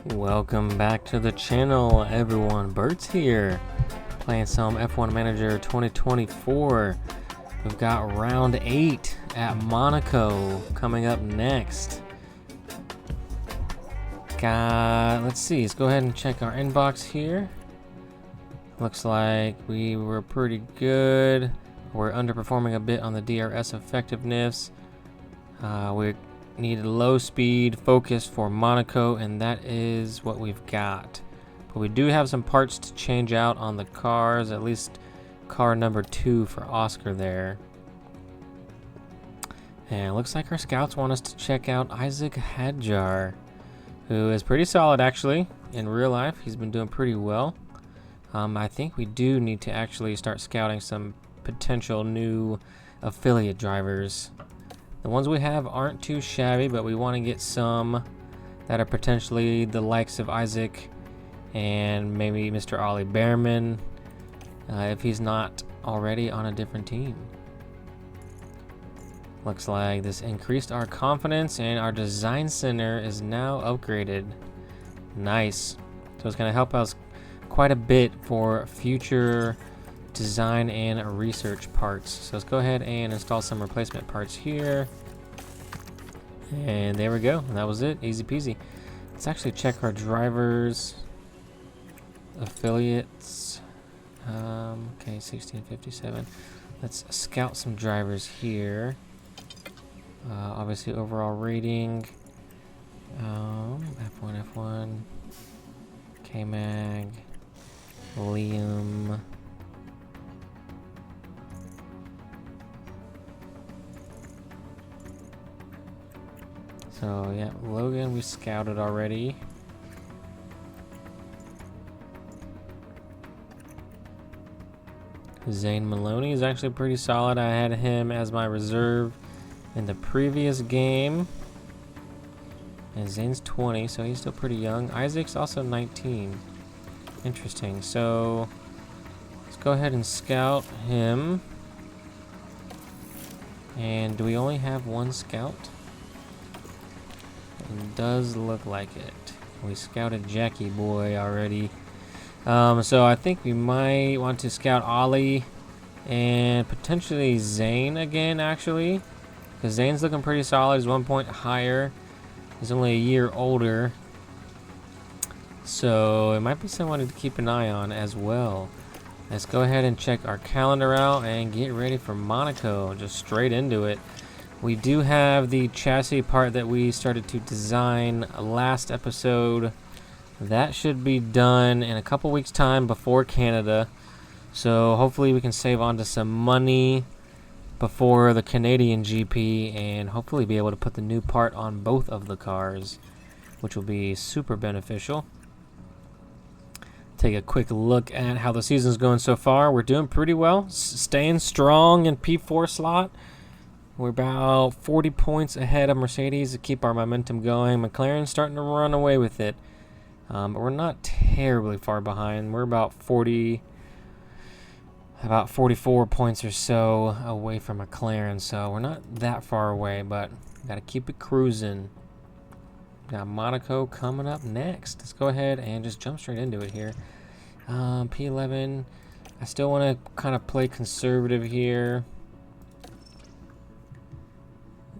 Welcome back to the channel, everyone. Bert's here, playing some F1 Manager 2024. We've got round 8 at Monaco coming up next. Let's see, let's go ahead and check our inbox here. Looks like we were pretty good. We're underperforming a bit on the DRS effectiveness. We needed low speed focus for Monaco, and that is what we've got. But we do have some parts to change out on the cars, at least car number 2 for Oscar there. And it looks like our scouts want us to check out Isaac Hadjar, who is pretty solid actually in real life. He's been doing pretty well. I think we do need to actually start scouting some potential new affiliate drivers. The ones we have aren't too shabby, but we want to get some that are potentially the likes of Isaac and maybe Mr. Ollie Behrman, if he's not already on a different team. Looks like this increased our confidence, and our design center is now upgraded. Nice. So it's going to help us quite a bit for future design and research parts. So let's go ahead and install some replacement parts here, and there we go. That was it, easy peasy. Let's actually check our drivers, affiliates. Okay, 1657. Let's scout some drivers here. Obviously overall rating, F1, K-Mag, Liam, so yeah, Logan we scouted already. Zane Maloney is actually pretty solid. I had him as my reserve in the previous game. And Zane's 20, so he's still pretty young. Isaac's also 19. Interesting. So let's go ahead and scout him. And do we only have one scout? It does look like it. We scouted Jackie Boy already. So I think we might want to scout Ollie and potentially Zane again, actually. Because Zane's looking pretty solid. He's 1 point higher. He's only a year older. So it might be someone to keep an eye on as well. Let's go ahead and check our calendar out and get ready for Monaco. Just straight into it. We do have the chassis part that we started to design last episode. That should be done in a couple weeks' time before Canada. So hopefully we can save on to some money before the Canadian GP, and hopefully be able to put the new part on both of the cars, which will be super beneficial. Take a quick look at how the season's going so far. We're doing pretty well, staying strong in P4 slot. We're about 40 points ahead of Mercedes to keep our momentum going. McLaren's starting to run away with it, but we're not terribly far behind. We're about 44 points or so away from McLaren, so we're not that far away, but got to keep it cruising. Got Monaco coming up next. Let's go ahead and just jump straight into it here. P11, I still want to kind of play conservative here.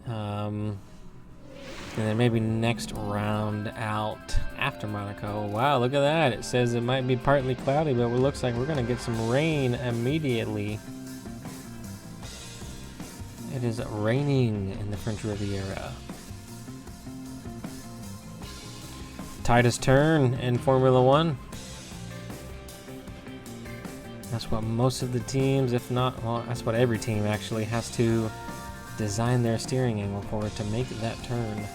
And then maybe next round out after Monaco. Wow, look at that. It says it might be partly cloudy, but it looks like we're going to get some rain immediately. It is raining in the French Riviera. Tightest turn in Formula One. That's what most of the teams, if not, well, that's what every team actually has to design their steering angle for it to make that turn.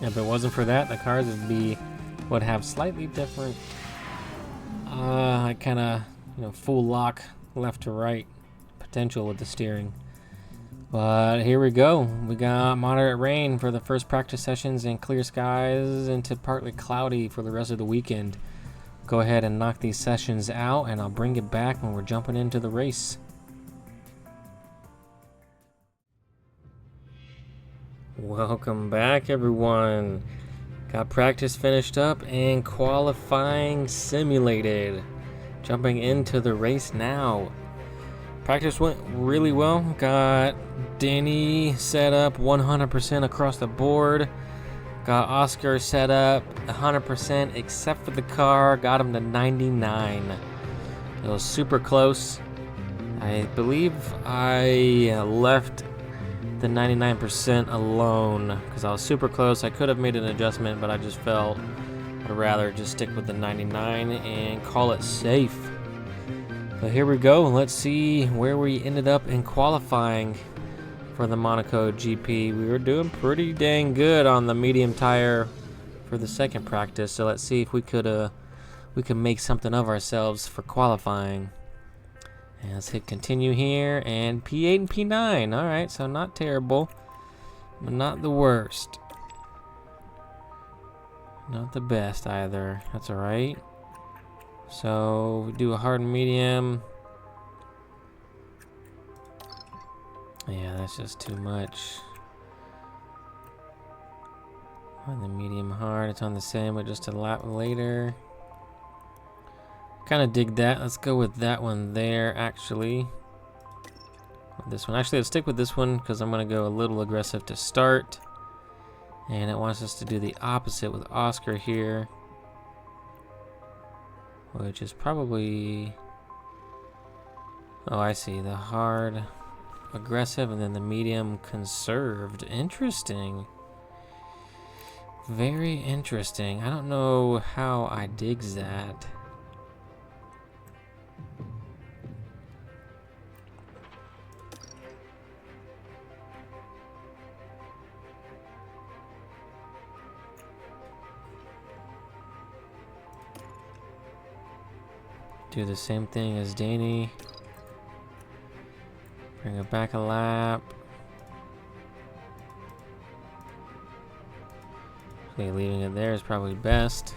If it wasn't for that, the cars would have slightly different kind of full lock left to right potential with the steering. But here we go. We got moderate rain for the first practice sessions and clear skies into partly cloudy for the rest of the weekend. Go ahead and knock these sessions out, and I'll bring it back when we're jumping into the race. Welcome back, everyone. Got practice finished up and qualifying simulated. Jumping into the race now. Practice went really well. Got Danny set up 100% across the board. Got Oscar set up 100% except for the car. Got him to 99. It was super close. I believe I left the 99% alone because I was super close. I could have made an adjustment, but I just felt I'd rather just stick with the 99 and call it safe. But here we go. Let's see where we ended up in qualifying for the Monaco GP. We were doing pretty dang good on the medium tire for the second practice. So let's see if we could make something of ourselves for qualifying. And let's hit continue here, and P8 and P9. All right, so not terrible, but not the worst. Not the best either. That's all right. So we do a hard and medium. Yeah, that's just too much. On the medium hard, it's on the same, but just a lap later. Kind of dig that. Let's go with that one there, actually. This one. Actually, let's stick with this one because I'm going to go a little aggressive to start. And it wants us to do the opposite with Oscar here. Which is probably... Oh, I see. The hard, aggressive, and then the medium conserved. Interesting. Very interesting. I don't know how I digs that. Do the same thing as Danny. Bring it back a lap. Okay, leaving it there is probably best.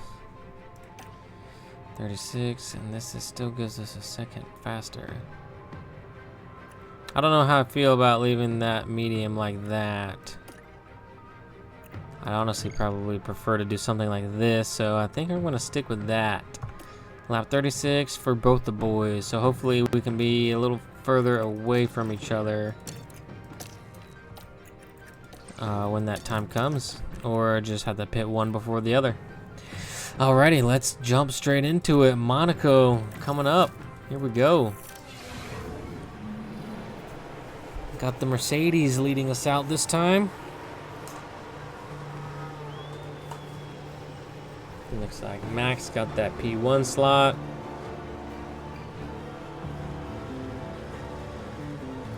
36, and this still gives us a second faster. I don't know how I feel about leaving that medium like that. I honestly probably prefer to do something like this, so I think I'm going to stick with that. Lap 36 for both the boys, so hopefully we can be a little further away from each other when that time comes, or just have to pit one before the other. Alrighty, let's jump straight into it. Monaco coming up. Here we go. Got the Mercedes leading us out this time. Looks like Max got that P1 slot.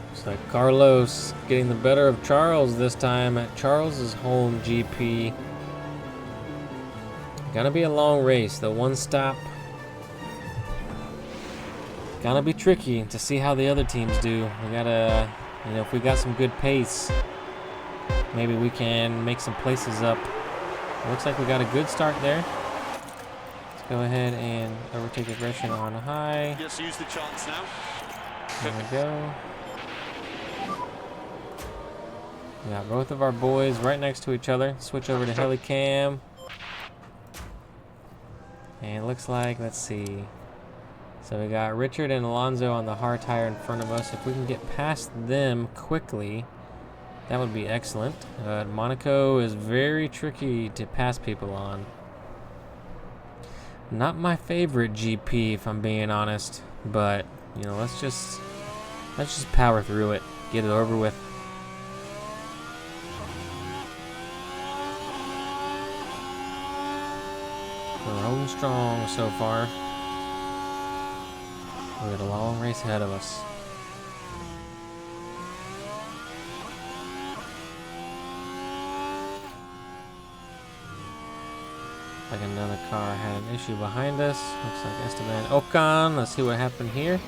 Looks like Carlos getting the better of Charles this time at Charles's home GP. Gonna be a long race. The one stop. Gonna be tricky to see how the other teams do. We gotta, you know, if we got some good pace, maybe we can make some places up. Looks like we got a good start there. Go ahead and overtake aggression on high. Just use the chance now. There we go. We got both of our boys right next to each other. Switch over to Helicam. And it looks like, let's see. So we got Richard and Alonso on the hard tire in front of us. If we can get past them quickly, that would be excellent. Monaco is very tricky to pass people on. Not my favorite GP, if I'm being honest, but you know, let's just power through it, get it over with. We're rolling strong so far. We got a long race ahead of us. Like another car had an issue behind us. Looks like Esteban Ocon. Let's see what happened here.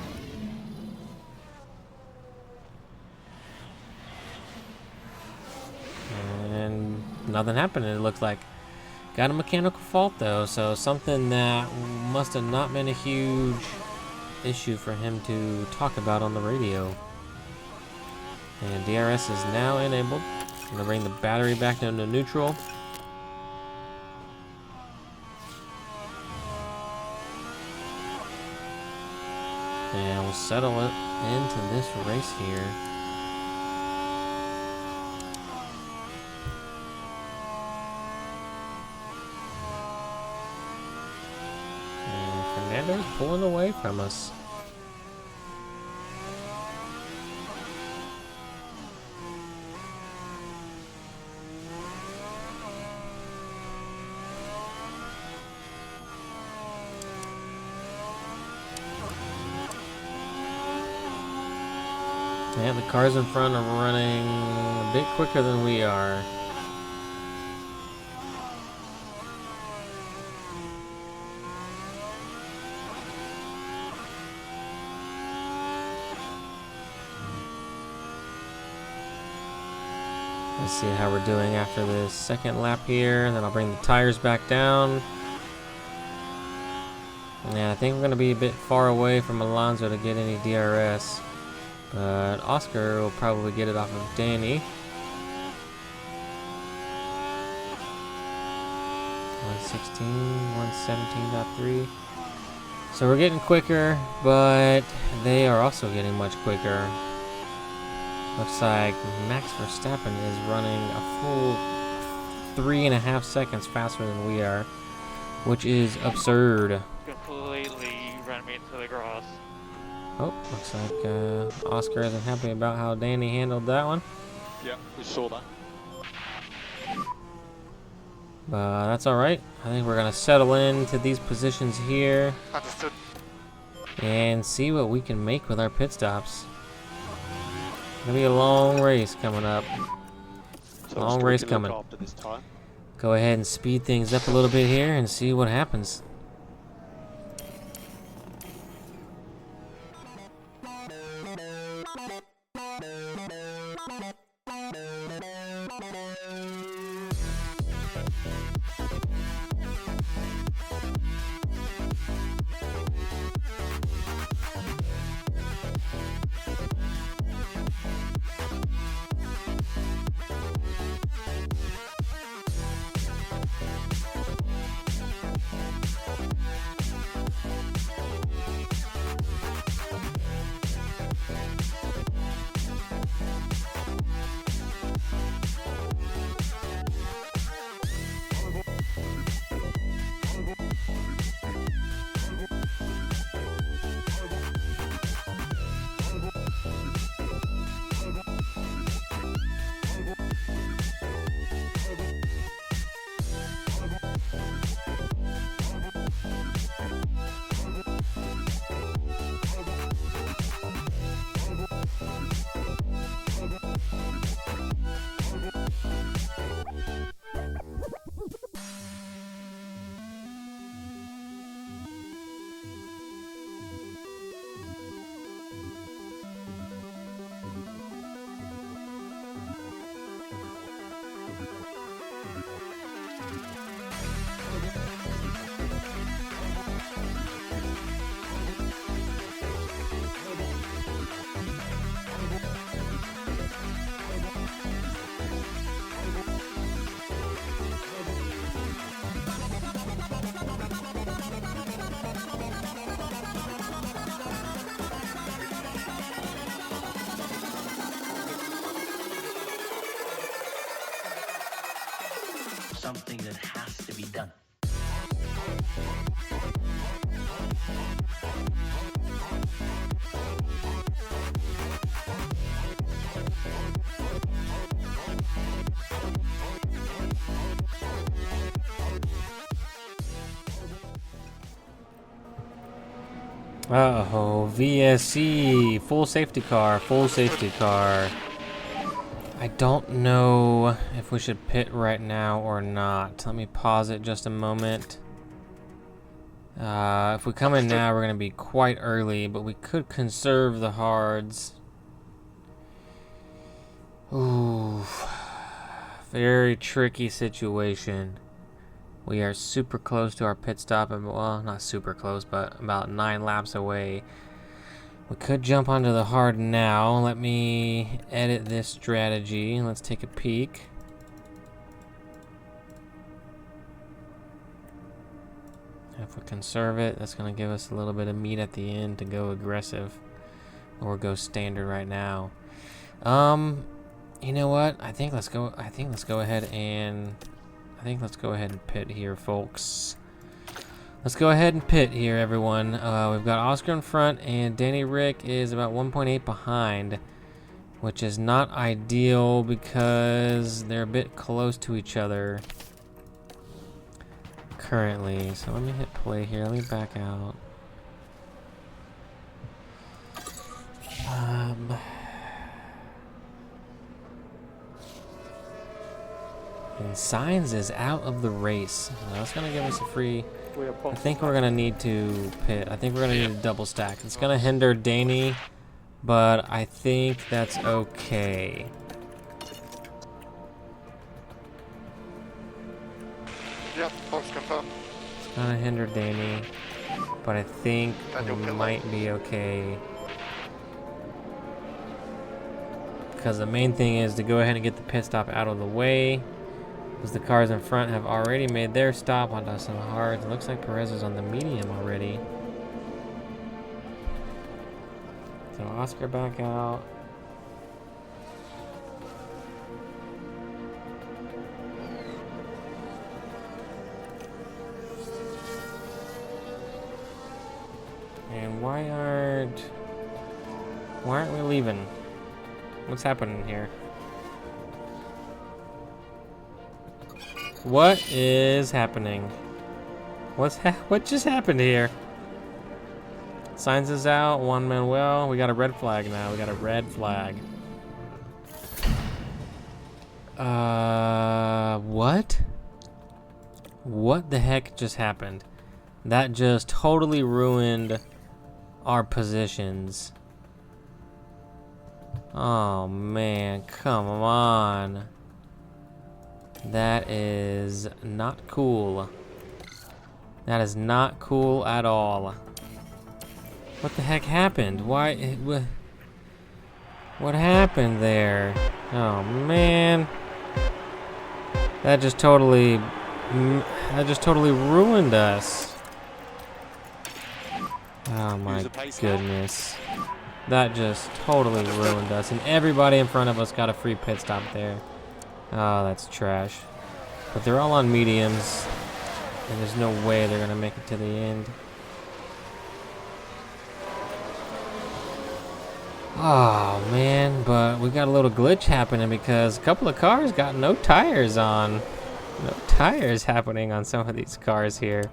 And nothing happened, it looked like. Got a mechanical fault though, so something that must have not been a huge issue for him to talk about on the radio. And DRS is now enabled. I'm gonna bring the battery back into neutral. we'll settle it into this race here. And Fernando's pulling away from us. Yeah, the cars in front are running a bit quicker than we are. Let's see how we're doing after this second lap here, and then I'll bring the tires back down. Yeah, I think we're going to be a bit far away from Alonso to get any DRS. But Oscar will probably get it off of Danny. 116, 117.3. So we're getting quicker, but they are also getting much quicker. Looks like Max Verstappen is running a full 3.5 seconds faster than we are, which is absurd. Completely ran me into the grass. Oh, looks like Oscar isn't happy about how Danny handled that one. Yeah, we saw that. But that's alright. I think we're going to settle into these positions here. Understood. And see what we can make with our pit stops. It's going to be a long race coming up. So Long race Oscar, we can coming. look after this time. Go ahead and speed things up a little bit here and see what happens. Something that has to be done. Uh-oh, VSC, full safety car, full safety car. I don't know if we should pit right now or not. Let me pause it just a moment. If we come in now, we're going to be quite early, but we could conserve the hards. Ooh, very tricky situation. We are super close to our pit stop, and well, not super close, but about 9 laps away. We could jump onto the hard now. Let me edit this strategy. Let's take a peek. If we conserve it, that's going to give us a little bit of meat at the end to go aggressive. or go standard right now. You know what? I think let's go ahead and pit here, folks. Let's go ahead and pit here, everyone. We've got Oscar in front, and Danny Rick is about 1.8 behind, which is not ideal because they're a bit close to each other currently. So let me hit play here. Let me back out. And Signs is out of the race. That's gonna give us a free. I think we're gonna need to pit. I think we're gonna need a double stack. It's gonna hinder Danny, but I think that's okay. Yep, post confirmed. It's gonna hinder Danny, but I think we might be okay. Because the main thing is to go ahead and get the pit stop out of the way. Because the cars in front have already made their stop onto some hards. It looks like Perez is on the medium already. So Oscar back out. And why aren't we leaving? What's happening here? What is happening? What just happened here? Signs is out. Juan Manuel. We got a red flag now. We got a red flag. What? What the heck just happened? That just totally ruined our positions. Oh man, come on. That is not cool. That is not cool at all. What the heck happened? Why? What happened there? Oh man. That just totally ruined us. Oh my goodness. That just totally ruined us. And everybody in front of us got a free pit stop there. Oh, that's trash. But they're all on mediums. And there's no way they're going to make it to the end. Oh, man. But we got a little glitch happening because a couple of cars got no tires on. No tires happening on some of these cars here.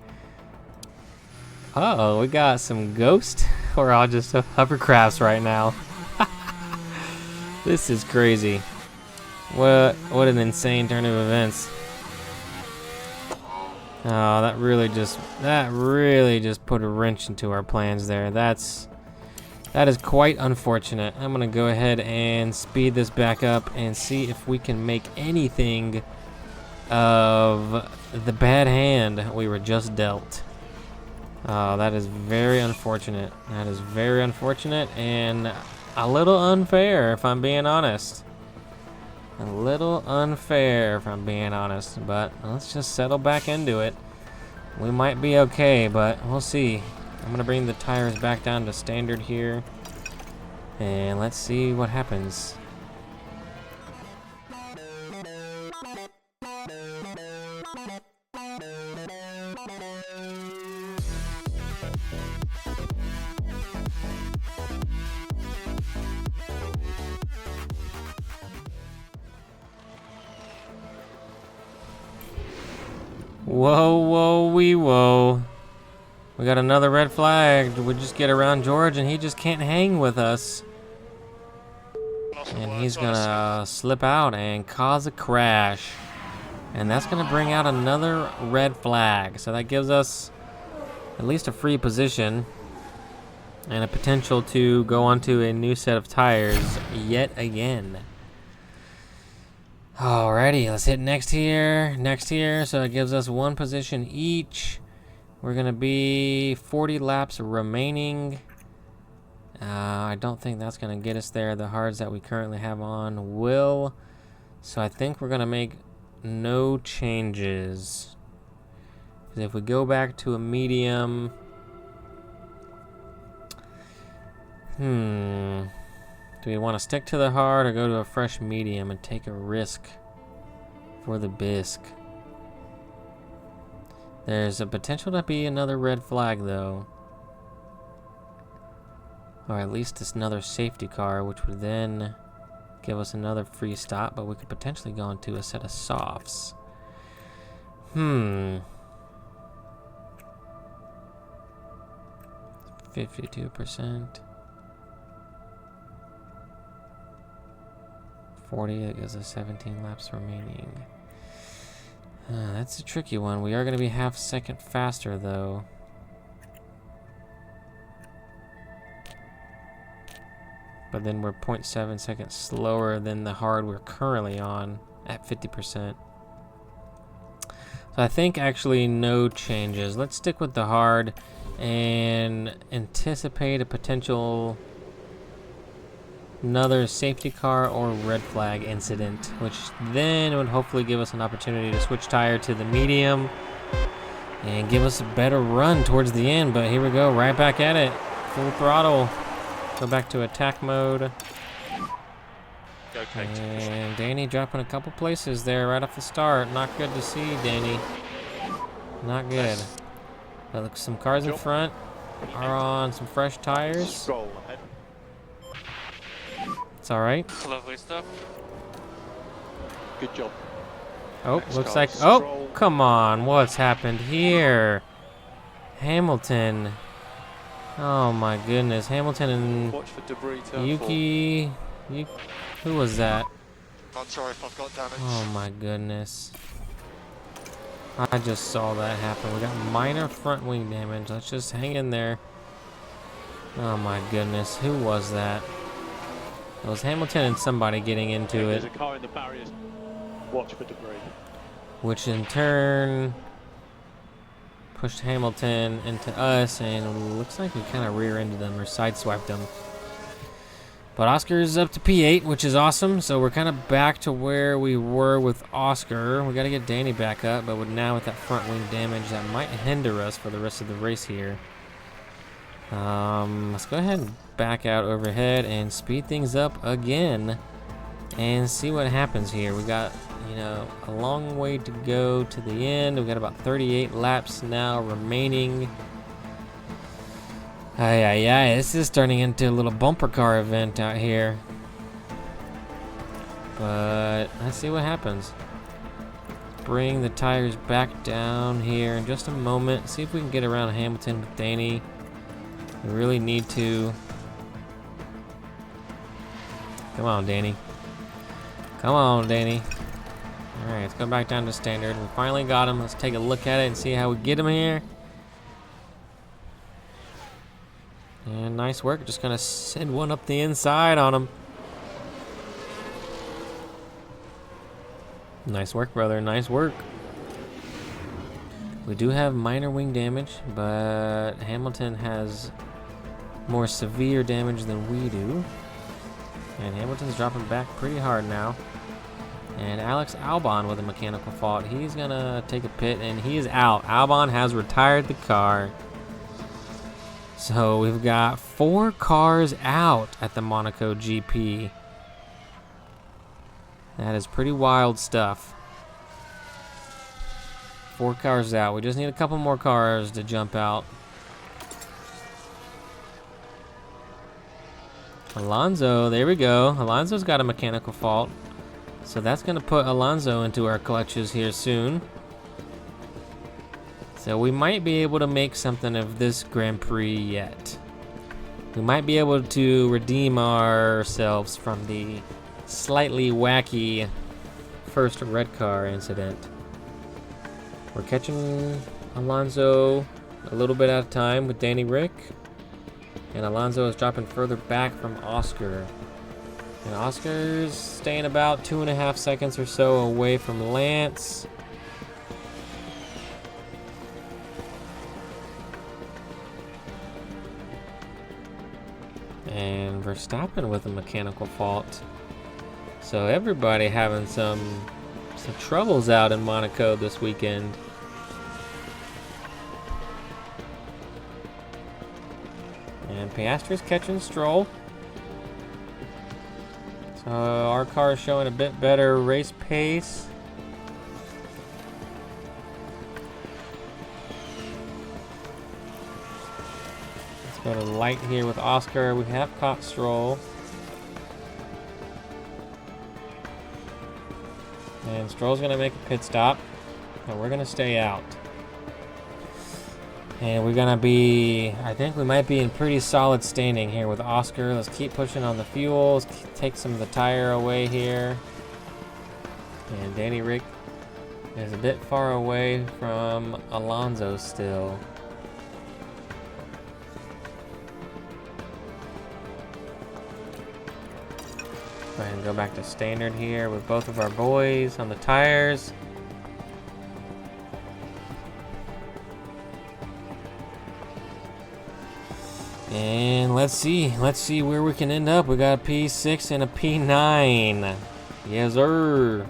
Uh-oh, we got some ghost. We're all just hovercrafts right now. This is crazy. What an insane turn of events. Oh, that really just put a wrench into our plans there. That is quite unfortunate. I'm gonna go ahead and speed this back up and see if we can make anything of the bad hand we were just dealt. Oh, that is very unfortunate. That is very unfortunate and a little unfair, if I'm being honest. A little unfair, if I'm being honest. But let's just settle back into it. We might be okay, but we'll see. I'm going to bring the tires back down to standard here. And let's see what happens. Whoa, whoa, wee, whoa. We got another red flag. We just get around George and he just can't hang with us. And he's gonna slip out and cause a crash. And that's gonna bring out another red flag. So that gives us at least a free position and a potential to go onto a new set of tires yet again. Alrighty, let's hit next here. Next here, so it gives us one position each. We're gonna be 40 laps remaining. I don't think that's gonna get us there. The hards that we currently have on will. So I think we're gonna make no changes. Because if we go back to a medium, Do we want to stick to the hard or go to a fresh medium and take a risk for the bisque? There's a potential to be another red flag though. Or at least it's another safety car, which would then give us another free stop, but we could potentially go into a set of softs. 52%. 40, that gives us 17 laps remaining. That's a tricky one. We are going to be half second faster though. But then we're 0.7 seconds slower than the hard we're currently on at 50%. So I think actually no changes. Let's stick with the hard and anticipate a potential another safety car or red flag incident, which then would hopefully give us an opportunity to switch tire to the medium and give us a better run towards the end. But here we go, right back at it, full throttle. Go back to attack mode. And Danny dropping a couple places there right off the start. Not good to see, Danny. Not good. But look, some cars in front are on some fresh tires. It's all right. Lovely stuff. Good job. Oh, Next looks car, like... Stroll. Oh, come on. What's happened here? Hamilton. Oh, my goodness. Hamilton and Watch for debris. Turn Yuki... Who was that? Not sure if I've got damage. Oh, my goodness. I just saw that happen. We got minor front wing damage. Let's just hang in there. Oh, my goodness. Who was that? It was Hamilton and somebody getting into it. There's a car in the barriers. Watch for debris. Which in turn pushed Hamilton into us, and it looks like we kind of rear-ended them or sideswiped them. But Oscar's up to P8, which is awesome, so we're kind of back to where we were with Oscar. We got to get Danny back up, but now with that front wing damage, that might hinder us for the rest of the race here. Let's go ahead and back out overhead and speed things up again and see what happens here. We got, you know, a long way to go to the end. We've got about 38 laps now remaining. This is turning into a little bumper car event out here. But let's see what happens. Bring the tires back down here in just a moment. See if we can get around Hamilton with Danny. We really need to. Come on, Danny. Come on, Danny. Alright, let's go back down to standard. We finally got him. Let's take a look at it and see how we get him here. And nice work. Just gonna send one up the inside on him. Nice work, brother. Nice work. We do have minor wing damage, but Hamilton has more severe damage than we do. And Hamilton's dropping back pretty hard now. And Alex Albon with a mechanical fault. He's gonna take a pit and he is out. Albon has retired the car. So we've got 4 cars out at the Monaco GP. That is pretty wild stuff. 4 cars out. We just need a couple more cars to jump out. Alonso, there we go. Alonso's got a mechanical fault. So that's going to put Alonso into our clutches here soon. So we might be able to make something of this Grand Prix yet. We might be able to redeem ourselves from the slightly wacky first red car incident. We're catching Alonso a little bit at a time with Danny Rick. And Alonso is dropping further back from Oscar. And Oscar's staying about 2.5 seconds or so away from Lance. And Verstappen with a mechanical fault. So everybody having some troubles out in Monaco this weekend. And Piastri's catching Stroll. So our car is showing a bit better race pace. Let's go to light here with Oscar. We have caught Stroll. And Stroll's going to make a pit stop. But we're going to stay out. And we're going to be, I think we might be in pretty solid standing here with Oscar. Let's keep pushing on the fuel. Let's take some of the tire away here. And Danny Rick is a bit far away from Alonso still. Go ahead and go back to standard here with both of our boys on the tires. And let's see where we can end up. We got a P6 and a P9. Yes, sir.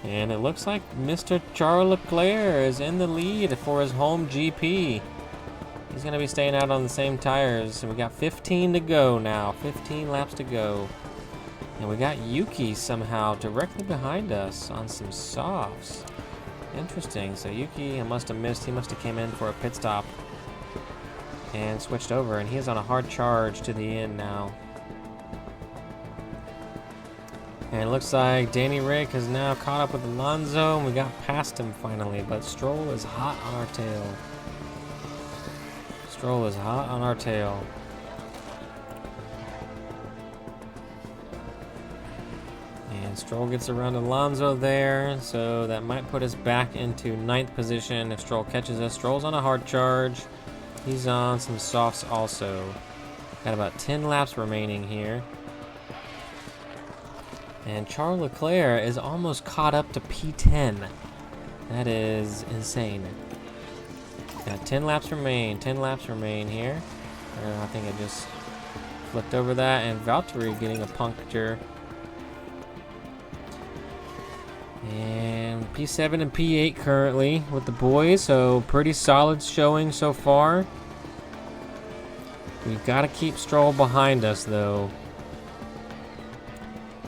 And it looks like Mr. Charles Leclerc is in the lead for his home GP. He's going to be staying out on the same tires. So we got 15 to go now. 15 laps to go. And we got Yuki somehow directly behind us on some softs. Interesting. So Yuki, I must have missed. He must have came in for a pit stop and switched over. And he's on a hard charge to the end now. And it looks like Danny Rick has now caught up with Alonso. And we got past him finally. But Stroll is hot on our tail. Stroll is hot on our tail. And Stroll gets around Alonso there, so that might put us back into 9th position if Stroll catches us. Stroll's on a hard charge. He's on some softs also. Got about 10 laps remaining here. And Charles Leclerc is almost caught up to P10. That is insane. Got 10 laps remain. 10 laps remain here. I think I just flipped over that. And Valtteri getting a puncture. And P7 and P8 currently with the boys. So pretty solid showing so far. We've got to keep Stroll behind us though.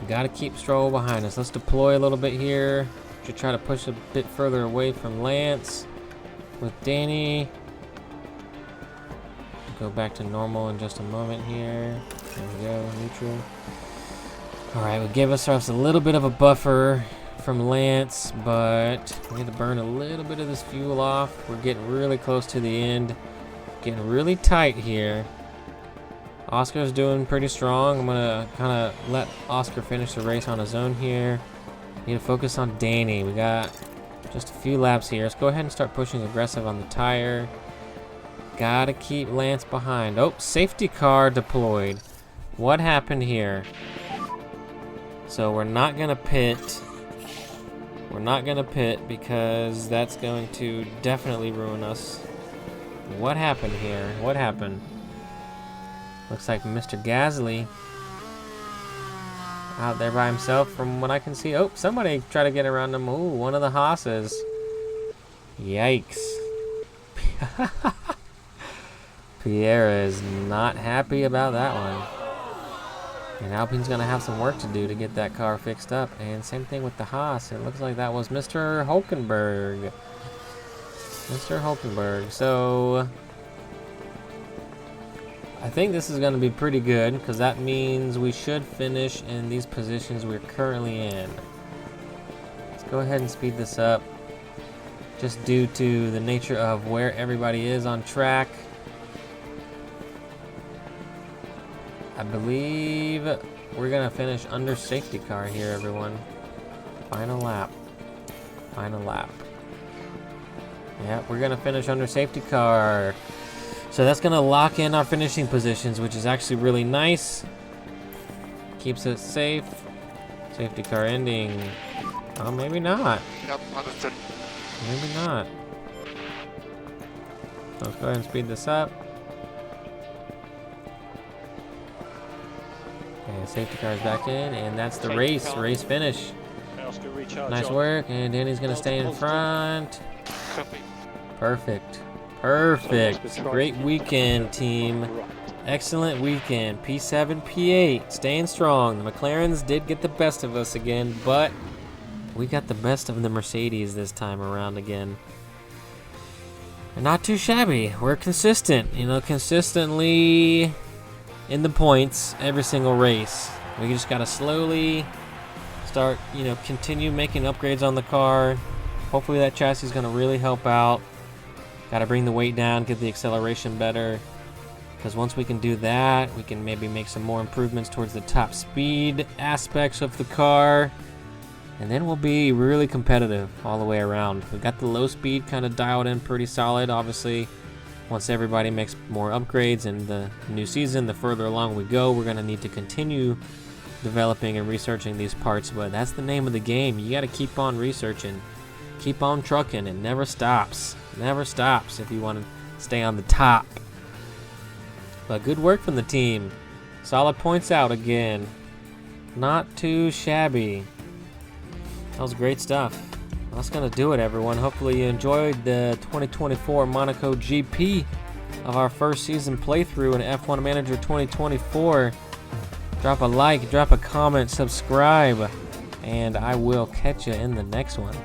We got to keep Stroll behind us. Let's deploy a little bit here to try to push a bit further away from Lance. With Danny. Go back to normal in just a moment here. There we go, neutral. Alright, we'll give ourselves a little bit of a buffer from Lance, but we need to burn a little bit of this fuel off. We're getting really close to the end. Getting really tight here. Oscar's doing pretty strong. I'm gonna kind of let Oscar finish the race on his own here. Need to focus on Danny. We got just a few laps here. Let's go ahead and start pushing aggressive on the tire. Gotta keep Lance behind. Oh, safety car deployed. What happened here? So we're not gonna pit. We're not gonna pit because that's going to definitely ruin us. What happened here? What happened? Looks like Mr. Gasly out there by himself from what I can see. Oh, somebody tried to get around him. Ooh, one of the Haas's. Yikes. Pierre is not happy about that one. And Alpine's going to have some work to do to get that car fixed up. And same thing with the Haas. It looks like that was Mr. Hulkenberg. Mr. Hulkenberg. So I think this is going to be pretty good because that means we should finish in these positions we're currently in. Let's go ahead and speed this up just due to the nature of where everybody is on track. I believe we're going to finish under safety car here, everyone. Final lap. Final lap. Yeah, we're going to finish under safety car. So that's going to lock in our finishing positions, which is actually really nice. Keeps us safe. Safety car ending. Oh, maybe not. Yep, understood. Maybe not. Let's go ahead and speed this up. And safety car is back in, and that's the race. Race finish. Oscar recharge Nice on. work, and Danny's gonna stay in front. Copy. Perfect. Perfect. Great weekend, team. Excellent weekend. P7, P8, staying strong. The McLarens did get the best of us again, but we got the best of the Mercedes this time around again. And not too shabby. We're consistent, you know, consistently in the points every single race. We just gotta slowly start, you know, continue making upgrades on the car. Hopefully that chassis is gonna really help out. Gotta bring the weight down, get the acceleration better. Because once we can do that, we can maybe make some more improvements towards the top speed aspects of the car. And then we'll be really competitive all the way around. We got the low speed kind of dialed in pretty solid. Obviously, once everybody makes more upgrades in the new season, the further along we go, we're going to need to continue developing and researching these parts. But that's the name of the game. You got to keep on researching. Keep on trucking. It never stops. Never stops if you want to stay on the top. But good work from the team. Solid points out again. Not too shabby. That was great stuff. That's going to do it, everyone. Hopefully you enjoyed the 2024 Monaco GP of our first season playthrough in F1 Manager 2024. Drop a like, drop a comment, subscribe, and I will catch you in the next one.